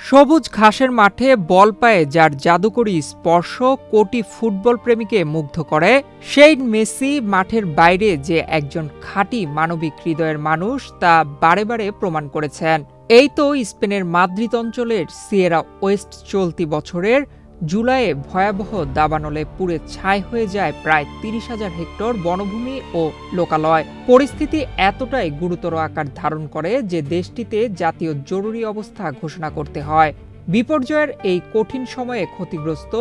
সবুজ ঘাসের মাঠে বল পায়ে যার জাদুকরী স্পর্শ কোটি ফুটবল প্রেমীকে মুগ্ধ করে, সেই মেসি মাঠের বাইরে যে একজন খাঁটি মানবিক হৃদয়ের মানুষ তা বারে বারে প্রমাণ করেছেন। এই তো স্পেনের মাদ্রিদ অঞ্চলের সিয়েরা ওয়েস্ট চলতি বছরের জুলাইয়ে ভয়াবহ দাবানলে পুড়ে ছাই হয়ে যায় প্রায় ৩০,০০০ হেক্টর বনভূমি ও লোকালয়। পরিস্থিতি এতটাই গুরুতর আকার ধারণ করে যে দেশটিতে জাতীয় জরুরি অবস্থা ঘোষণা করতে হয়। বিপর্যয়ের এই কঠিন সময়ে ক্ষতিগ্রস্ত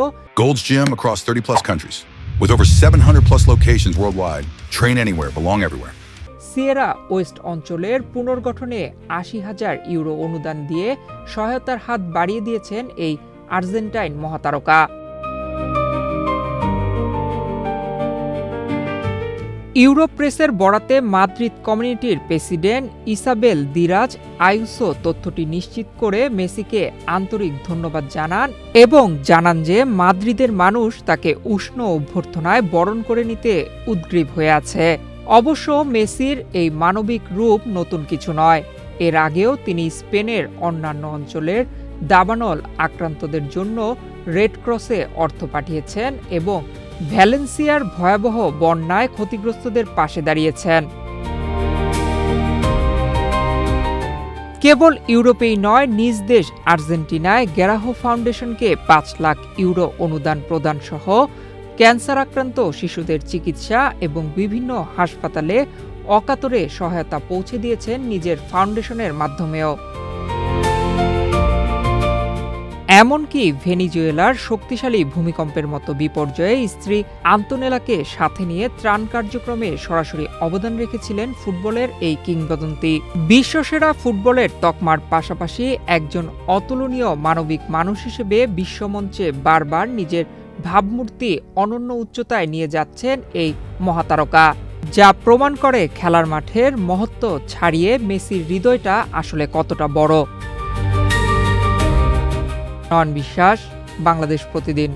Gold's Gym across 30 plus countries with over 700 plus locations worldwide. Train anywhere, belong everywhere. Sierra West অঞ্চলের পুনর্গঠনে ৮০,০০০ ইউরো অনুদান দিয়ে সহায়তার হাত বাড়িয়ে দিয়েছেন এই আর্জেন্টাইন মহাতারকা। ইউরোপ প্রেসের বরাতে মাদ্রিদ কমিউনিটির প্রেসিডেন্ট ইসাবেল দিরাজ আয়ুসো তথ্যটি নিশ্চিত করে মেসিকে আন্তরিক ধন্যবাদ জানান এবং জানান যে মাদ্রিদের মানুষ তাকে উষ্ণ অভ্যর্থনায় বরণ করে নিতে উদগ্রীব হয়ে আছে। অবশ্য মেসির এই মানবিক রূপ নতুন কিছু নয়। এর আগেও তিনি স্পেনের অন্যান্য অঞ্চলের দাবানল আক্রান্তদের জন্য রেড ক্রসে অর্থ পাঠিয়েছেন এবং ভ্যালেন্সিয়ার ভয়াবহ বন্যায় ক্ষতিগ্রস্তদের পাশে দাঁড়িয়েছেন। কেবল ইউরোপেই নয়, নিজ দেশ আর্জেন্টিনায় গ্যারাহো ফাউন্ডেশনকে ৫ লাখ ইউরো অনুদান প্রদান সহ ক্যান্সার আক্রান্ত শিশুদের চিকিৎসা এবং বিভিন্ন হাসপাতালে অকাতরে সহায়তা পৌঁছে দিয়েছেন নিজের ফাউন্ডেশনের মাধ্যমেও। এমনকি ভেনিজুয়েলার শক্তিশালী ভূমিকম্পের মতো বিপর্যয়ে স্ত্রী আন্তোনেলাকে সাথে নিয়ে ত্রাণ কার্যক্রমে সরাসরি অবদান রেখেছিলেন ফুটবলের এই কিংবদন্তি। বিশ্বসেরা ফুটবলের তকমার পাশাপাশি একজন অতুলনীয় মানবিক মানুষ হিসেবে বিশ্বমঞ্চে বারবার নিজের ভাবমূর্তি অনন্য উচ্চতায় নিয়ে যাচ্ছেন এই মহাতারকা, যা প্রমাণ করে খেলার মাঠের মহত্ব ছাড়িয়ে মেসির হৃদয়টা আসলে কতটা বড়। নয়ন বিশ্বাস, বাংলাদেশ প্রতিদিন।